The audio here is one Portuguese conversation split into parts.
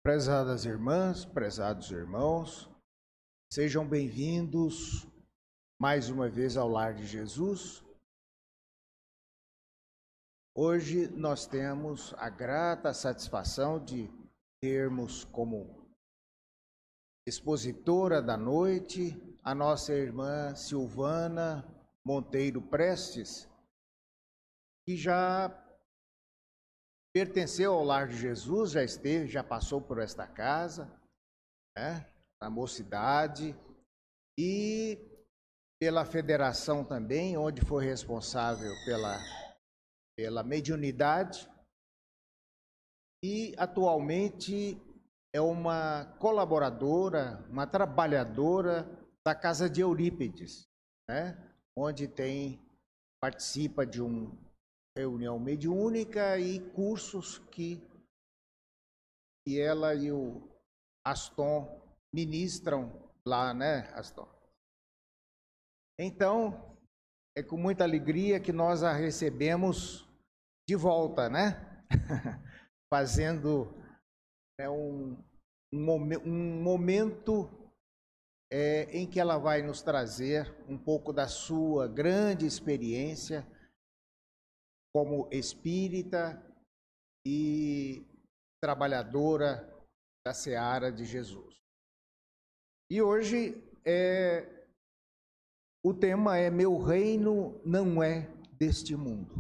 Prezadas irmãs, prezados irmãos, sejam bem-vindos mais uma vez ao Lar de Jesus. Hoje nós temos a grata satisfação de termos como expositora da noite a nossa irmã Silvana Monteiro Prestes, que já pertenceu ao Lar de Jesus, já passou por esta casa, né, na mocidade, e pela federação também, onde foi responsável pela mediunidade, e atualmente é uma colaboradora, uma trabalhadora da Casa de Eurípides, né, onde participa de uma reunião mediúnica e cursos que ela e o Aston ministram lá, né, Aston? Então, é com muita alegria que nós a recebemos de volta, né? Fazendo um momento em que ela vai nos trazer um pouco da sua grande experiência como espírita e trabalhadora da seara de Jesus. E hoje o tema é Meu reino não é deste mundo.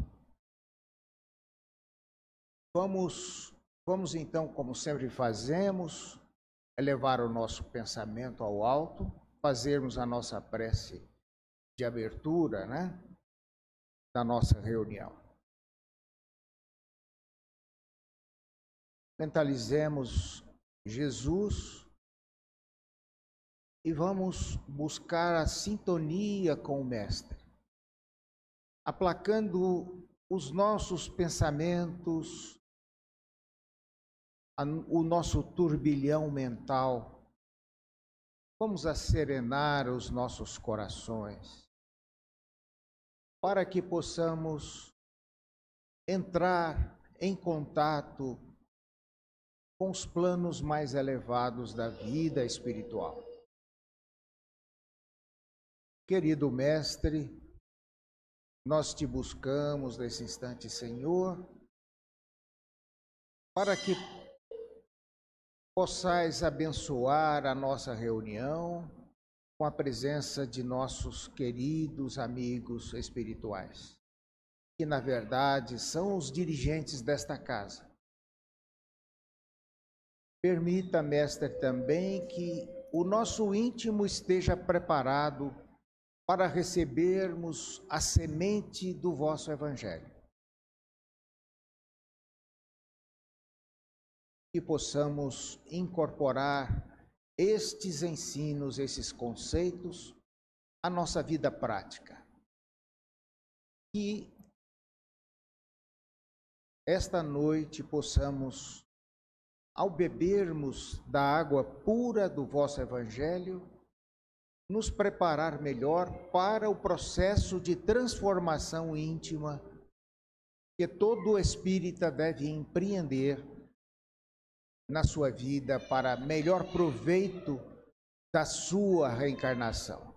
Vamos então, como sempre fazemos, elevar o nosso pensamento ao alto, fazermos a nossa prece de abertura, né, da nossa reunião. Mentalizemos Jesus e vamos buscar a sintonia com o Mestre, aplacando os nossos pensamentos, o nosso turbilhão mental. Vamos acerenar os nossos corações, para que possamos entrar em contato com os planos mais elevados da vida espiritual. Querido Mestre, nós te buscamos nesse instante, Senhor, para que possais abençoar a nossa reunião com a presença de nossos queridos amigos espirituais, que na verdade são os dirigentes desta casa. Permita, Mestre, também que o nosso íntimo esteja preparado para recebermos a semente do vosso Evangelho. Que possamos incorporar estes ensinos, esses conceitos, à nossa vida prática. Que esta noite possamos, ao bebermos da água pura do vosso Evangelho, nos preparar melhor para o processo de transformação íntima que todo espírita deve empreender na sua vida para melhor proveito da sua reencarnação.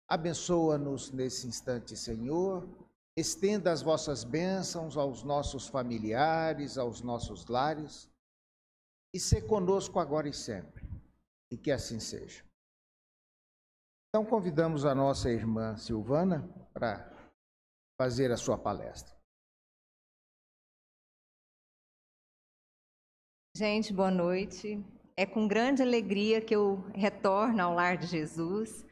Abençoa-nos nesse instante, Senhor. Estenda as vossas bênçãos aos nossos familiares, aos nossos lares, e sê conosco agora e sempre, e que assim seja. Então convidamos a nossa irmã Silvana para fazer a sua palestra. Gente, boa noite. É com grande alegria que eu retorno ao Lar de Jesus.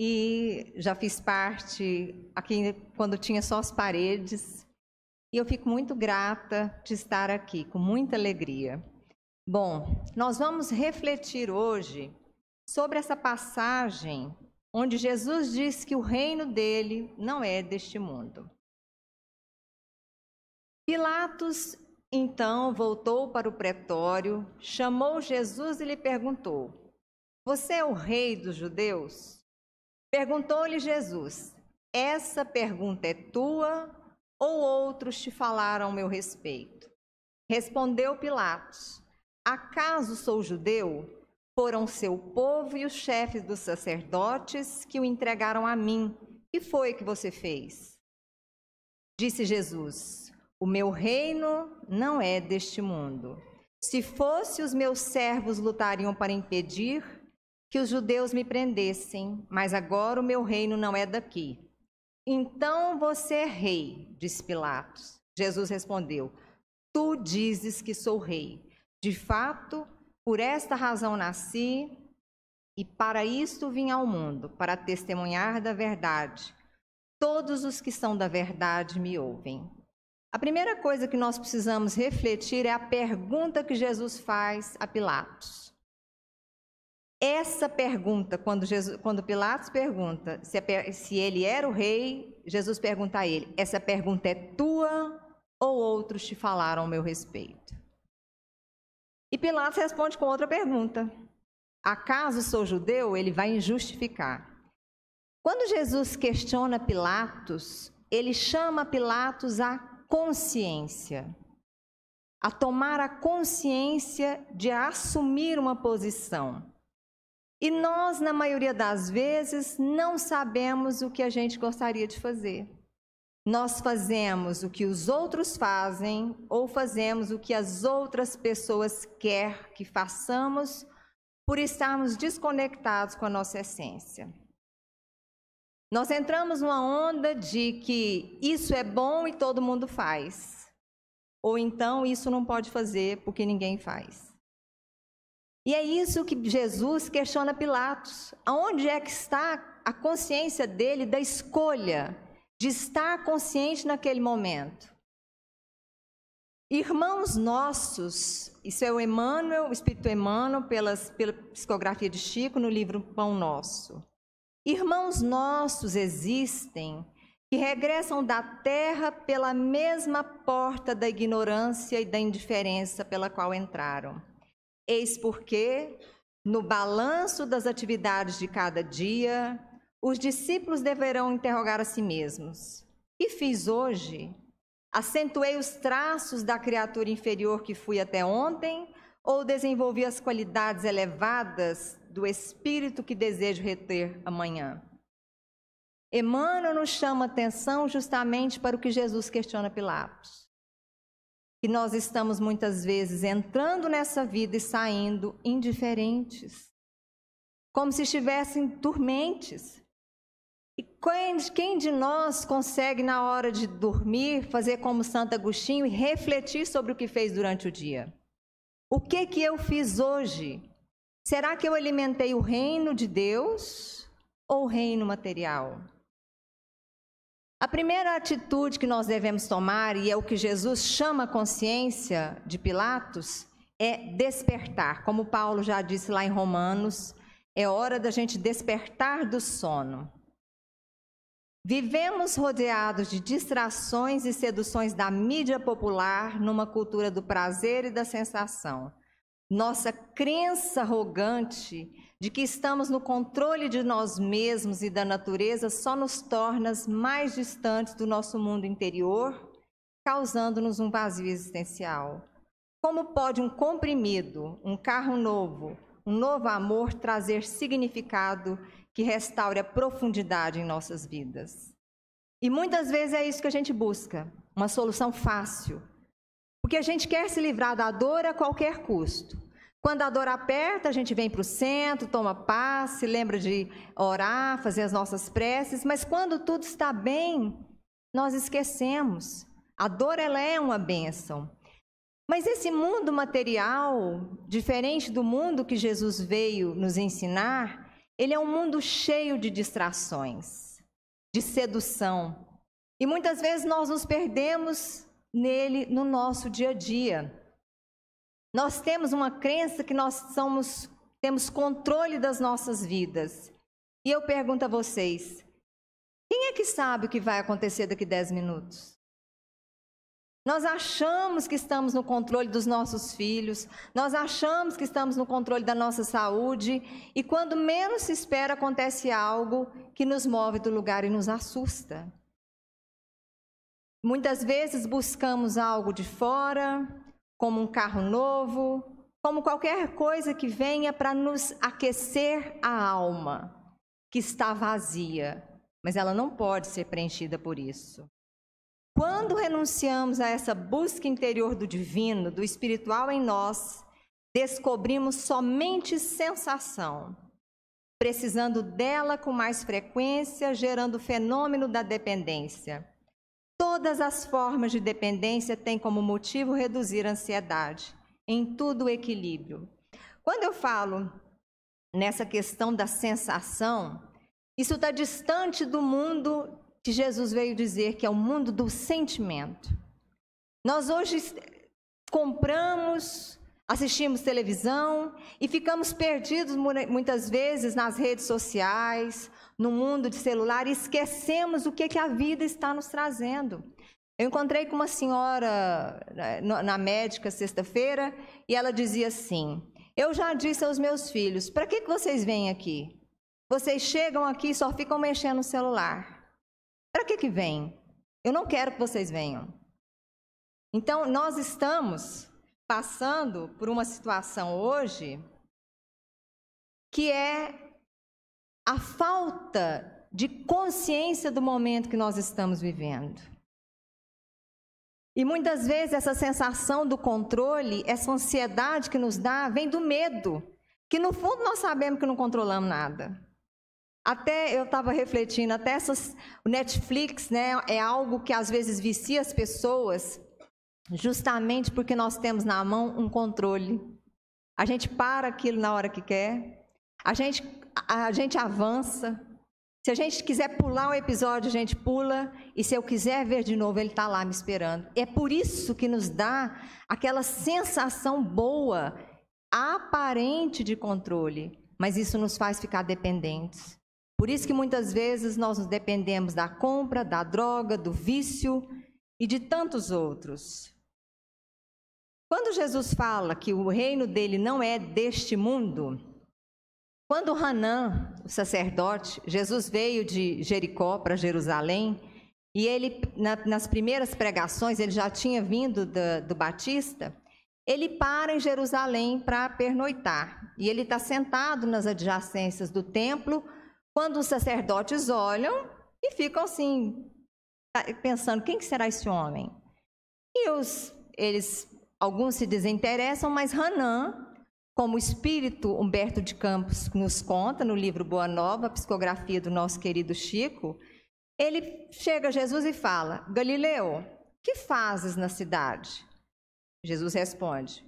E já fiz parte aqui quando tinha só as paredes. E eu fico muito grata de estar aqui, com muita alegria. Bom, nós vamos refletir hoje sobre essa passagem onde Jesus diz que o reino dele não é deste mundo. Pilatos, então, voltou para o pretório, chamou Jesus e lhe perguntou: Você é o rei dos judeus? Perguntou-lhe Jesus: Essa pergunta é tua ou outros te falaram ao meu respeito? Respondeu Pilatos: acaso sou judeu? Foram seu povo e os chefes dos sacerdotes que o entregaram a mim. Que foi que você fez? Disse Jesus: o meu reino não é deste mundo. Se fosse, os meus servos lutariam para impedir que os judeus me prendessem, mas agora o meu reino não é daqui. Então você é rei, disse Pilatos. Jesus respondeu: tu dizes que sou rei. De fato, por esta razão nasci e para isto vim ao mundo, para testemunhar da verdade. Todos os que são da verdade me ouvem. A primeira coisa que nós precisamos refletir é a pergunta que Jesus faz a Pilatos. Essa pergunta, quando Pilatos pergunta se ele era o rei, Jesus pergunta a ele: essa pergunta é tua ou outros te falaram ao meu respeito? E Pilatos responde com outra pergunta: acaso sou judeu? Ele vai justificar. Quando Jesus questiona Pilatos, ele chama Pilatos à consciência, a tomar a consciência de assumir uma posição. E nós, na maioria das vezes, não sabemos o que a gente gostaria de fazer. Nós fazemos o que os outros fazem ou fazemos o que as outras pessoas querem que façamos por estarmos desconectados com a nossa essência. Nós entramos numa onda de que isso é bom e todo mundo faz. Ou então isso não pode fazer porque ninguém faz. E é isso que Jesus questiona Pilatos. Aonde é que está a consciência dele da escolha de estar consciente naquele momento? Irmãos nossos, isso é o Emmanuel, o Espírito Emmanuel, pela psicografia de Chico, no livro Pão Nosso. Irmãos nossos existem que regressam da terra pela mesma porta da ignorância e da indiferença pela qual entraram. Eis porque, no balanço das atividades de cada dia, os discípulos deverão interrogar a si mesmos: que fiz hoje? Acentuei os traços da criatura inferior que fui até ontem ou desenvolvi as qualidades elevadas do espírito que desejo reter amanhã? Emmanuel nos chama atenção justamente para o que Jesus questiona Pilatos. Que nós estamos muitas vezes entrando nessa vida e saindo indiferentes, como se estivessem dormentes. E quem de nós consegue, na hora de dormir, fazer como Santo Agostinho e refletir sobre o que fez durante o dia? O que eu fiz hoje? Será que eu alimentei o reino de Deus ou o reino material? A primeira atitude que nós devemos tomar, e é o que Jesus chama a consciência de Pilatos, é despertar. Como Paulo já disse lá em Romanos, é hora da gente despertar do sono. Vivemos rodeados de distrações e seduções da mídia popular numa cultura do prazer e da sensação. Nossa crença arrogante de que estamos no controle de nós mesmos e da natureza só nos torna mais distantes do nosso mundo interior, causando-nos um vazio existencial. Como pode um comprimido, um carro novo, um novo amor trazer significado que restaure a profundidade em nossas vidas? E muitas vezes é isso que a gente busca, uma solução fácil. Porque a gente quer se livrar da dor a qualquer custo. Quando a dor aperta, a gente vem para o centro, toma paz, se lembra de orar, fazer as nossas preces, mas quando tudo está bem, nós esquecemos. A dor, ela é uma bênção. Mas esse mundo material, diferente do mundo que Jesus veio nos ensinar, ele é um mundo cheio de distrações, de sedução. E muitas vezes nós nos perdemos nele no nosso dia a dia. Nós temos uma crença que nós temos controle das nossas vidas. E eu pergunto a vocês, quem é que sabe o que vai acontecer daqui 10 minutos? Nós achamos que estamos no controle dos nossos filhos, nós achamos que estamos no controle da nossa saúde, e quando menos se espera, acontece algo que nos move do lugar e nos assusta. Muitas vezes buscamos algo de fora, como um carro novo, como qualquer coisa que venha para nos aquecer a alma, que está vazia, mas ela não pode ser preenchida por isso. Quando renunciamos a essa busca interior do divino, do espiritual em nós, descobrimos somente sensação, precisando dela com mais frequência, gerando o fenômeno da dependência. Todas as formas de dependência têm como motivo reduzir a ansiedade, em tudo o equilíbrio. Quando eu falo nessa questão da sensação, isso está distante do mundo que Jesus veio dizer, que é o mundo do sentimento. Nós hoje compramos, assistimos televisão e ficamos perdidos muitas vezes nas redes sociais, no mundo de celular, e esquecemos o que a vida está nos trazendo. Eu encontrei com uma senhora na médica sexta-feira e ela dizia assim: eu já disse aos meus filhos, para que vocês vêm aqui? Vocês chegam aqui e só ficam mexendo no celular. Para que vêm? Eu não quero que vocês venham. Então, nós estamos passando por uma situação hoje que é a falta de consciência do momento que nós estamos vivendo. E muitas vezes essa sensação do controle, essa ansiedade que nos dá, vem do medo, que no fundo nós sabemos que não controlamos nada. Até eu estava refletindo, o Netflix, né, é algo que às vezes vicia as pessoas, justamente porque nós temos na mão um controle. A gente para aquilo na hora que quer, a gente avança. Se a gente quiser pular um episódio, a gente pula, e se eu quiser ver de novo, ele está lá me esperando. É por isso que nos dá aquela sensação boa, aparente de controle, mas isso nos faz ficar dependentes. Por isso que muitas vezes nós nos dependemos da compra, da droga, do vício e de tantos outros. Quando Jesus fala que o reino dele não é deste mundo, quando Hanã, o sacerdote, Jesus veio de Jericó para Jerusalém, e ele, nas primeiras pregações, ele já tinha vindo do Batista, ele para em Jerusalém para pernoitar. E ele está sentado nas adjacências do templo, quando os sacerdotes olham e ficam assim, pensando, quem que será esse homem? E alguns se desinteressam, mas Hanã, como o espírito Humberto de Campos nos conta no livro Boa Nova, a psicografia do nosso querido Chico, ele chega a Jesus e fala: Galileu, que fazes na cidade? Jesus responde: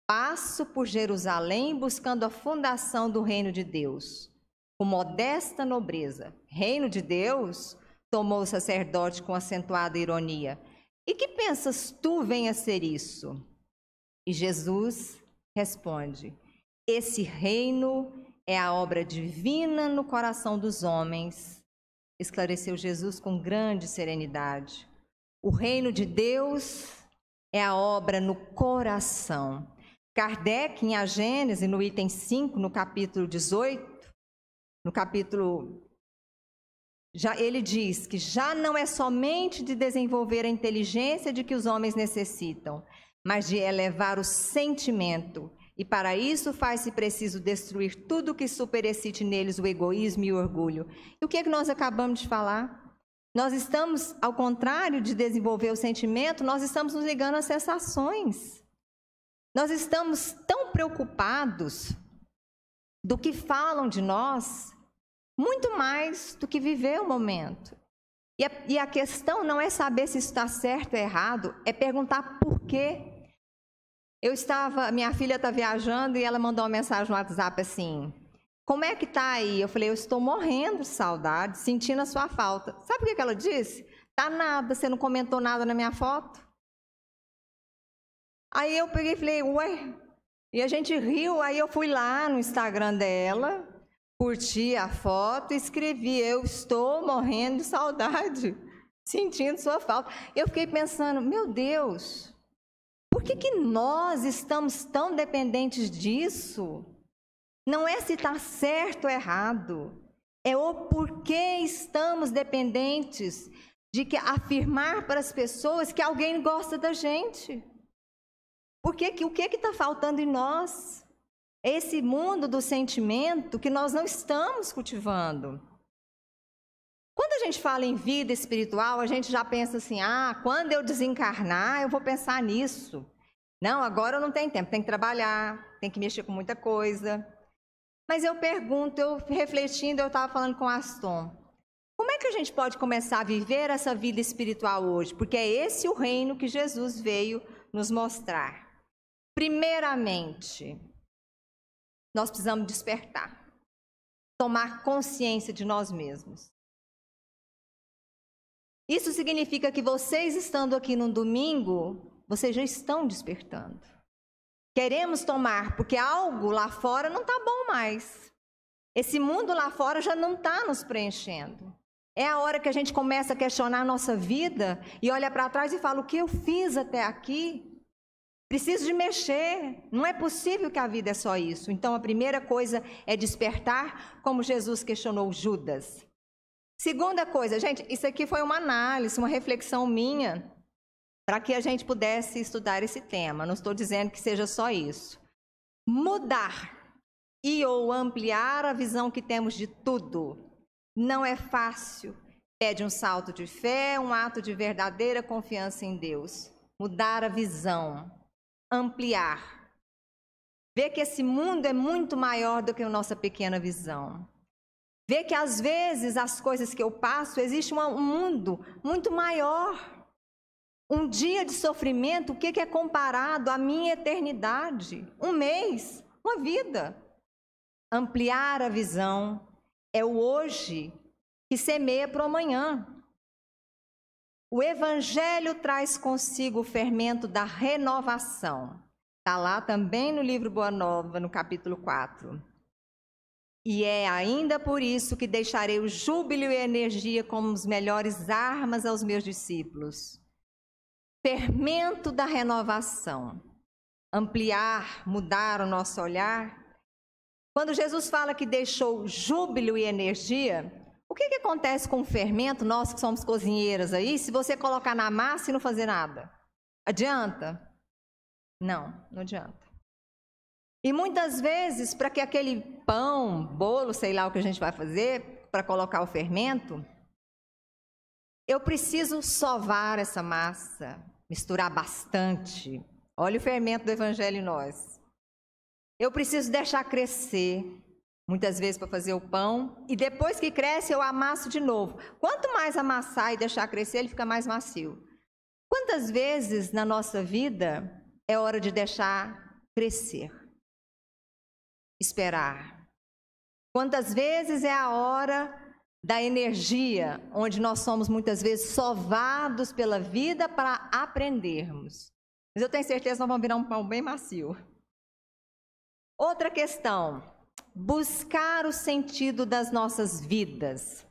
passo por Jerusalém buscando a fundação do reino de Deus, com modesta nobreza. Reino de Deus? Tomou o sacerdote com acentuada ironia. E que pensas tu venha ser isso? E Jesus responde: esse reino é a obra divina no coração dos homens, esclareceu Jesus com grande serenidade. O reino de Deus é a obra no coração. Kardec, em A Gênese, no item 5, no capítulo 18, ele diz que já não é somente de desenvolver a inteligência de que os homens necessitam, mas de elevar o sentimento. E para isso faz-se preciso destruir tudo que superexcite neles o egoísmo e o orgulho. E o que é que nós acabamos de falar? Nós estamos, ao contrário de desenvolver o sentimento, nós estamos nos ligando às sensações. Nós estamos tão preocupados do que falam de nós, muito mais do que viver o momento. E a questão não é saber se isso está certo ou errado, é perguntar por quê. Minha filha está viajando e ela mandou uma mensagem no WhatsApp assim: como é que está aí? Eu falei: eu estou morrendo de saudade, sentindo a sua falta. Sabe o que ela disse? Tá nada, você não comentou nada na minha foto? Aí eu peguei e falei: ué? E a gente riu, aí eu fui lá no Instagram dela, curti a foto e escrevi: eu estou morrendo de saudade, sentindo sua falta. Eu fiquei pensando: meu Deus, por que nós estamos tão dependentes disso? Não é se está certo ou errado, é o porquê estamos dependentes de afirmar para as pessoas que alguém gosta da gente. Porque o que está faltando em nós? Esse mundo do sentimento que nós não estamos cultivando. Quando a gente fala em vida espiritual, a gente já pensa assim, quando eu desencarnar, eu vou pensar nisso. Não, agora eu não tenho tempo, tem que trabalhar, tem que mexer com muita coisa. Mas eu pergunto, eu refletindo, eu estava falando com o Aston, como é que a gente pode começar a viver essa vida espiritual hoje? Porque é esse o reino que Jesus veio nos mostrar. Primeiramente, nós precisamos despertar, tomar consciência de nós mesmos. Isso significa que vocês estando aqui no domingo, vocês já estão despertando. Queremos tomar, porque algo lá fora não está bom mais. Esse mundo lá fora já não está nos preenchendo. É a hora que a gente começa a questionar a nossa vida e olha para trás e fala, o que eu fiz até aqui? Preciso de mexer. Não é possível que a vida é só isso. Então a primeira coisa é despertar, como Jesus questionou Judas. Segunda coisa, gente, isso aqui foi uma análise, uma reflexão minha, para que a gente pudesse estudar esse tema. Não estou dizendo que seja só isso. Mudar e ou ampliar a visão que temos de tudo não é fácil. Pede um salto de fé, um ato de verdadeira confiança em Deus. Mudar a visão, ampliar. Ver que esse mundo é muito maior do que a nossa pequena visão. Ver que às vezes as coisas que eu passo, existe um mundo muito maior. Um dia de sofrimento, o que é comparado à minha eternidade? Um mês, uma vida. Ampliar a visão é o hoje que semeia para o amanhã. O Evangelho traz consigo o fermento da renovação. Está lá também no livro Boa Nova, no capítulo 4. E é ainda por isso que deixarei o júbilo e a energia como as melhores armas aos meus discípulos. Fermento da renovação. Ampliar, mudar o nosso olhar. Quando Jesus fala que deixou júbilo e energia, o que acontece com o fermento, nós que somos cozinheiras aí, se você colocar na massa e não fazer nada? Adianta? Não, não adianta. E muitas vezes, para que aquele pão, bolo, sei lá o que a gente vai fazer, para colocar o fermento, eu preciso sovar essa massa, misturar bastante. Olha o fermento do Evangelho em nós. Eu preciso deixar crescer, muitas vezes para fazer o pão, e depois que cresce eu amasso de novo. Quanto mais amassar e deixar crescer, ele fica mais macio. Quantas vezes na nossa vida é hora de deixar crescer? Esperar. Quantas vezes é a hora da energia, onde nós somos muitas vezes sovados pela vida para aprendermos. Mas eu tenho certeza que nós vamos virar um pão bem macio. Outra questão, buscar o sentido das nossas vidas.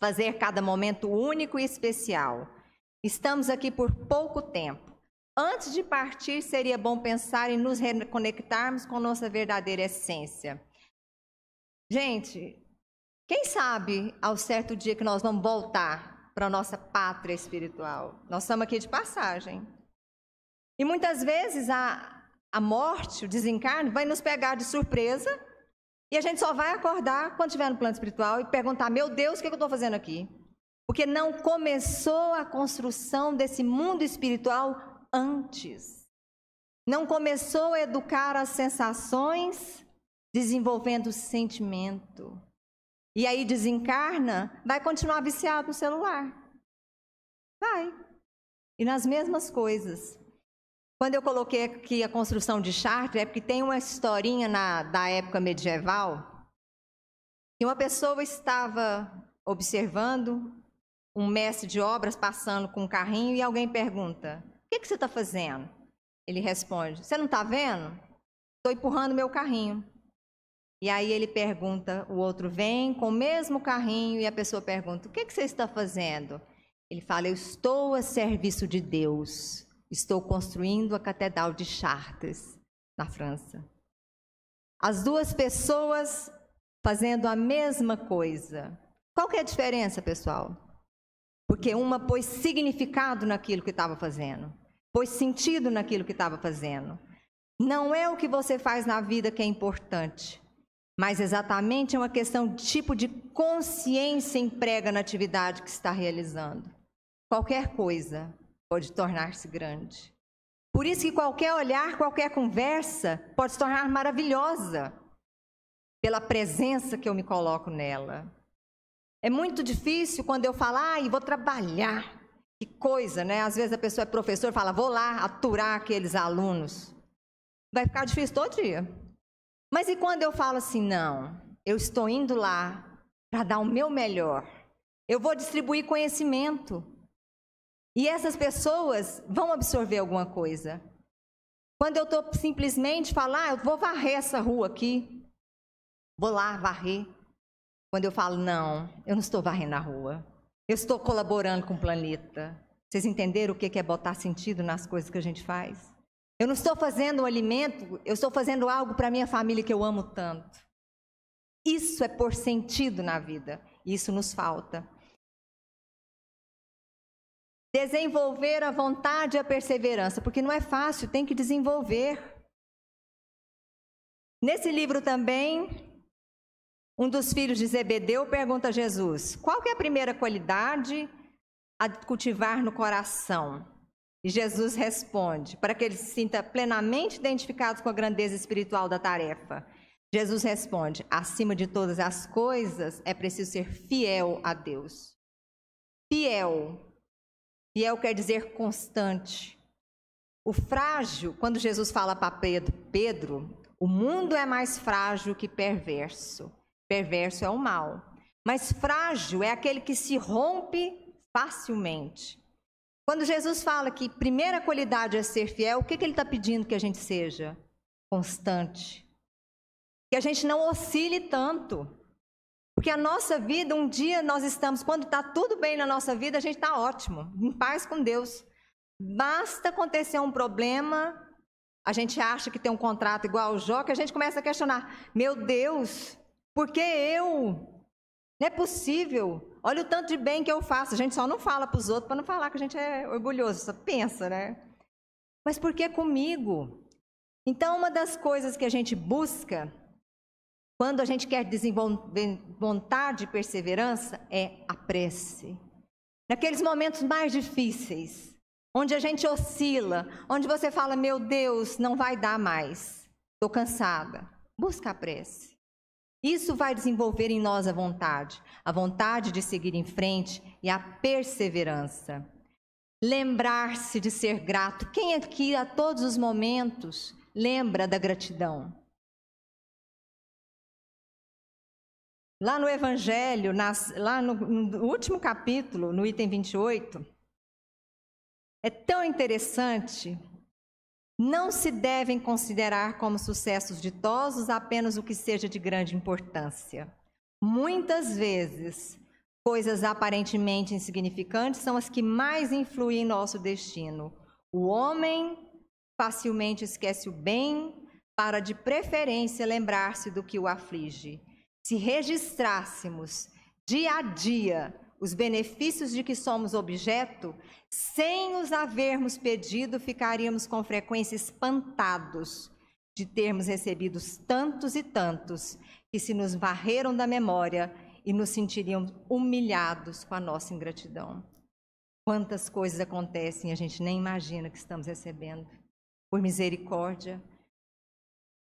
Fazer cada momento único e especial. Estamos aqui por pouco tempo. Antes de partir, seria bom pensar em nos reconectarmos com nossa verdadeira essência. Gente, quem sabe ao certo dia que nós vamos voltar para a nossa pátria espiritual? Nós estamos aqui de passagem. E muitas vezes a morte, o desencarne, vai nos pegar de surpresa e a gente só vai acordar quando estiver no plano espiritual e perguntar, meu Deus, o que eu estou fazendo aqui? Porque não começou a construção desse mundo espiritual antes. Não começou a educar as sensações, desenvolvendo o sentimento. E aí desencarna, vai continuar viciado no celular. Vai. E nas mesmas coisas. Quando eu coloquei aqui a construção de Chartres, é porque tem uma historinha da época medieval, que uma pessoa estava observando um mestre de obras passando com um carrinho e alguém pergunta, o que você está fazendo? Ele responde, você não está vendo? Estou empurrando meu carrinho. E aí ele pergunta, o outro vem com o mesmo carrinho e a pessoa pergunta, o que você está fazendo? Ele fala, eu estou a serviço de Deus. Estou construindo a Catedral de Chartres, na França. As duas pessoas fazendo a mesma coisa. Qual que é a diferença, pessoal? Porque uma pôs significado naquilo que estava fazendo. pôs sentido naquilo que estava fazendo. Não é o que você faz na vida que é importante, mas exatamente é uma questão de tipo de consciência emprega na atividade que está realizando. Qualquer coisa pode tornar-se grande. Por isso que qualquer olhar, qualquer conversa pode se tornar maravilhosa, pela presença que eu me coloco nela. É muito difícil quando eu falo, vou trabalhar. Que coisa, né? Às vezes a pessoa é professor e fala, vou lá aturar aqueles alunos. Vai ficar difícil todo dia. Mas e quando eu falo assim, não, eu estou indo lá para dar o meu melhor. Eu vou distribuir conhecimento. E essas pessoas vão absorver alguma coisa. Quando eu estou simplesmente falar, eu vou varrer essa rua aqui. Vou lá varrer. Quando eu falo, não, eu não estou varrendo a rua. Eu estou colaborando com o planeta. Vocês entenderam o que é botar sentido nas coisas que a gente faz? Eu não estou fazendo um alimento, eu estou fazendo algo para a minha família que eu amo tanto. Isso é pôr sentido na vida. Isso nos falta. Desenvolver a vontade e a perseverança, porque não é fácil, tem que desenvolver. Nesse livro também, um dos filhos de Zebedeu pergunta a Jesus, qual que é a primeira qualidade a cultivar no coração? E Jesus responde, para que ele se sinta plenamente identificado com a grandeza espiritual da tarefa. Jesus responde, acima de todas as coisas, é preciso ser fiel a Deus. Fiel. Fiel quer dizer constante. O frágil, quando Jesus fala para Pedro, o mundo é mais frágil que perverso. Perverso é o mal. Mas frágil é aquele que se rompe facilmente. Quando Jesus fala que primeira qualidade é ser fiel, o que ele está pedindo que a gente seja? Constante. Que a gente não oscile tanto. Porque a nossa vida, um dia nós estamos, quando está tudo bem na nossa vida, a gente está ótimo, em paz com Deus. Basta acontecer um problema, a gente acha que tem um contrato igual ao Jó, que a gente começa a questionar, meu Deus, por que eu? Não é possível, olha o tanto de bem que eu faço. A gente só não fala para os outros para não falar que a gente é orgulhoso, só pensa, né? Mas por que comigo? Então, uma das coisas que a gente busca, quando a gente quer desenvolver vontade e perseverança, é a prece. Naqueles momentos mais difíceis, onde a gente oscila, onde você fala, meu Deus, não vai dar mais, estou cansada. Busca a prece. Isso vai desenvolver em nós a vontade de seguir em frente e a perseverança. Lembrar-se de ser grato. Quem aqui, a todos os momentos, lembra da gratidão? Lá no Evangelho, lá no último capítulo, no item 28, é tão interessante. Não se devem considerar como sucessos ditosos apenas o que seja de grande importância. Muitas vezes, coisas aparentemente insignificantes são as que mais influem em nosso destino. O homem facilmente esquece o bem para, de preferência, lembrar-se do que o aflige. Se registrássemos dia a dia os benefícios de que somos objeto, sem os havermos pedido, ficaríamos com frequência espantados de termos recebido tantos e tantos que se nos varreram da memória e nos sentiríamos humilhados com a nossa ingratidão. Quantas coisas acontecem e a gente nem imagina que estamos recebendo, por misericórdia.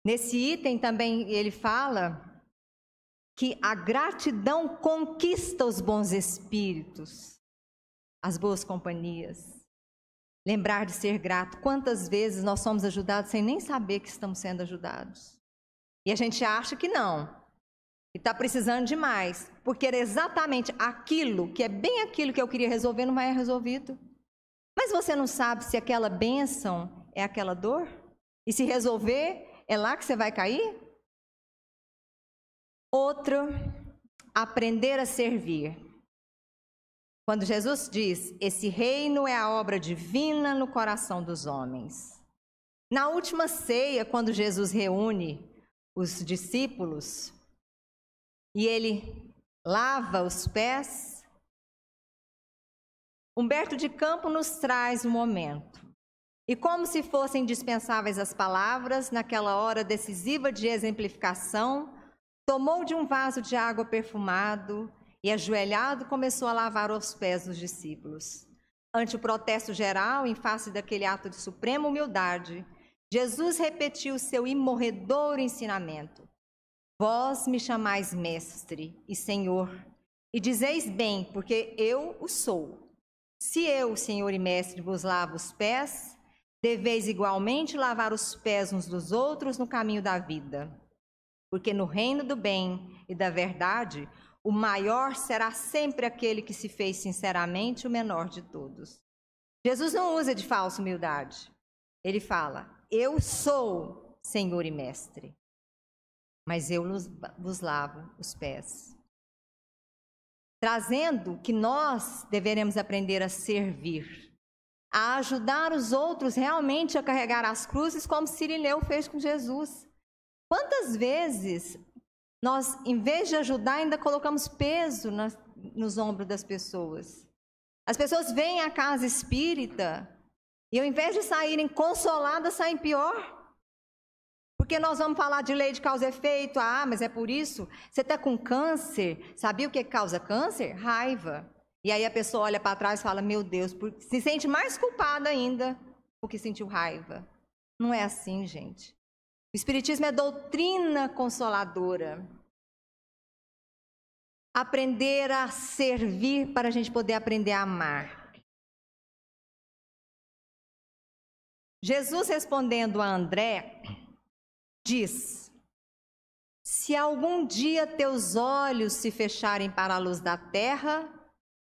Nesse item também ele fala que a gratidão conquista os bons espíritos, as boas companhias. Lembrar de ser grato. Quantas vezes nós somos ajudados sem nem saber que estamos sendo ajudados? E a gente acha que não, e está precisando de mais, porque era exatamente aquilo, que é bem aquilo que eu queria resolver, não vai ser resolvido. Mas você não sabe se aquela bênção é aquela dor? E se resolver, é lá que você vai cair? Outro, aprender a servir. Quando Jesus diz, esse reino é a obra divina no coração dos homens. Na última ceia, quando Jesus reúne os discípulos e ele lava os pés, Humberto de Campos nos traz um momento. E como se fossem indispensáveis as palavras, naquela hora decisiva de exemplificação, tomou de um vaso de água perfumado e, ajoelhado, começou a lavar os pés dos discípulos. Ante o protesto geral, em face daquele ato de suprema humildade, Jesus repetiu seu imorredouro ensinamento. Vós me chamais mestre e senhor, e dizeis bem, porque eu o sou. Se eu, senhor e mestre, vos lavo os pés, deveis igualmente lavar os pés uns dos outros no caminho da vida. Porque no reino do bem e da verdade, o maior será sempre aquele que se fez sinceramente o menor de todos. Jesus não usa de falsa humildade. Ele fala, eu sou senhor e mestre, mas eu vos lavo os pés. Trazendo que nós deveremos aprender a servir, a ajudar os outros realmente a carregar as cruzes, como Cirineu fez com Jesus. Quantas vezes nós, em vez de ajudar, ainda colocamos peso nos ombros das pessoas? As pessoas vêm à casa espírita e, ao invés de saírem consoladas, saem pior. Porque nós vamos falar de lei de causa e efeito. Ah, mas é por isso? Você está com câncer. Sabia o que causa câncer? Raiva. E aí a pessoa olha para trás e fala, meu Deus, se sente mais culpada ainda porque sentiu raiva. Não é assim, gente. O Espiritismo é doutrina consoladora. Aprender a servir para a gente poder aprender a amar. Jesus, respondendo a André, diz, se algum dia teus olhos se fecharem para a luz da terra,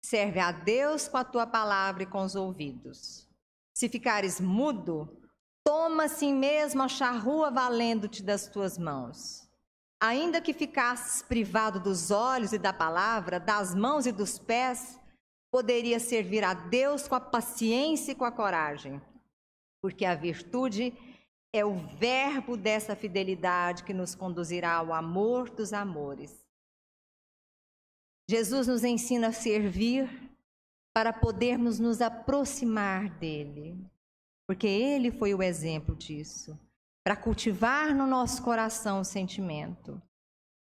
serve a Deus com a tua palavra e com os ouvidos. Se ficares mudo, toma assim mesmo a charrua valendo-te das tuas mãos. Ainda que ficasses privado dos olhos e da palavra, das mãos e dos pés, poderia servir a Deus com a paciência e com a coragem. Porque a virtude é o verbo dessa fidelidade que nos conduzirá ao amor dos amores. Jesus nos ensina a servir para podermos nos aproximar dele, porque ele foi o exemplo disso, para cultivar no nosso coração o sentimento.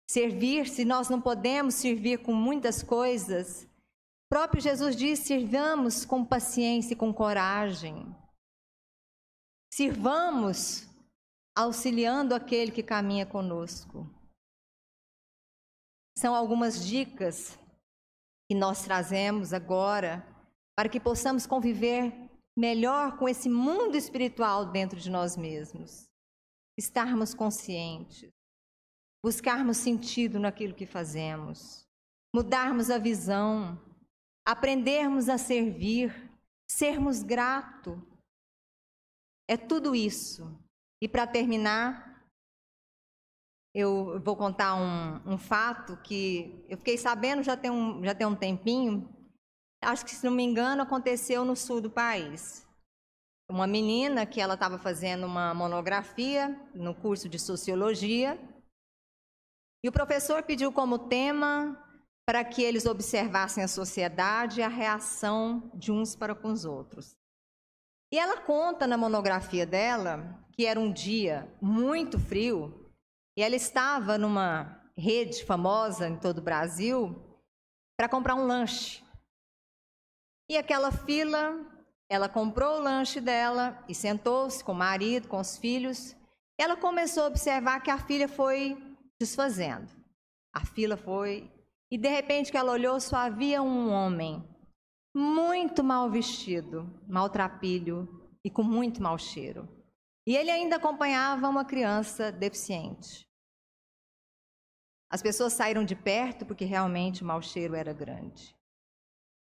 Servir, se nós não podemos servir com muitas coisas, o próprio Jesus diz, sirvamos com paciência e com coragem. Sirvamos auxiliando aquele que caminha conosco. São algumas dicas que nós trazemos agora para que possamos conviver melhor com esse mundo espiritual dentro de nós mesmos. Estarmos conscientes, buscarmos sentido naquilo que fazemos, mudarmos a visão, aprendermos a servir, sermos gratos. É tudo isso. E para terminar, eu vou contar um fato que eu fiquei sabendo já tem um tempinho. Acho que, se não me engano, aconteceu no sul do país. Uma menina que ela estava fazendo uma monografia no curso de Sociologia. E o professor pediu como tema para que eles observassem a sociedade e a reação de uns para com os outros. E ela conta na monografia dela que era um dia muito frio e ela estava numa rede famosa em todo o Brasil para comprar um lanche. E aquela fila, ela comprou o lanche dela e sentou-se com o marido, com os filhos. Ela começou a observar que a filha foi desfazendo. A fila foi... E de repente que ela olhou, só havia um homem muito mal vestido, maltrapilho e com muito mau cheiro. E ele ainda acompanhava uma criança deficiente. As pessoas saíram de perto porque realmente o mau cheiro era grande.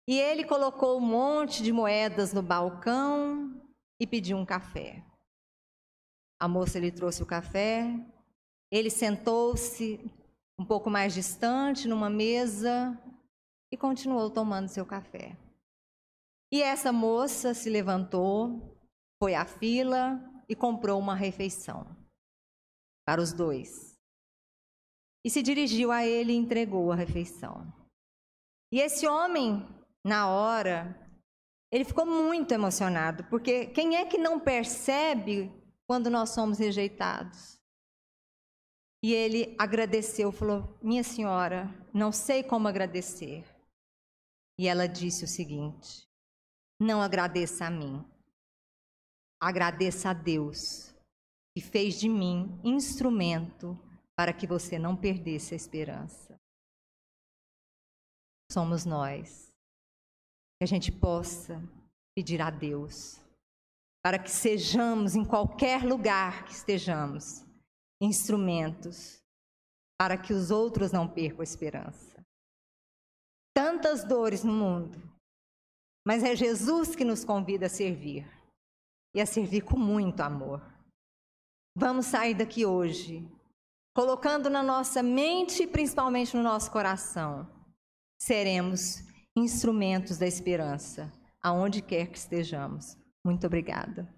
E ele colocou um monte de moedas no balcão e pediu um café. A moça lhe trouxe o café, ele sentou-se um pouco mais distante numa mesa e continuou tomando seu café. E essa moça se levantou, foi à fila e comprou uma refeição para os dois. E se dirigiu a ele e entregou a refeição. E esse homem, na hora, Ele ficou muito emocionado, porque quem é que não percebe quando nós somos rejeitados? E ele agradeceu, falou: minha senhora, não sei como agradecer. E ela disse o seguinte: não agradeça a mim, agradeça a Deus, que fez de mim instrumento para que você não perdesse a esperança. Somos nós. Que a gente possa pedir a Deus, para que sejamos, em qualquer lugar que estejamos, instrumentos para que os outros não percam a esperança. Tantas dores no mundo, mas é Jesus que nos convida a servir, e a servir com muito amor. Vamos sair daqui hoje, colocando na nossa mente e principalmente no nosso coração, seremos instrumentos da esperança, aonde quer que estejamos. Muito obrigada.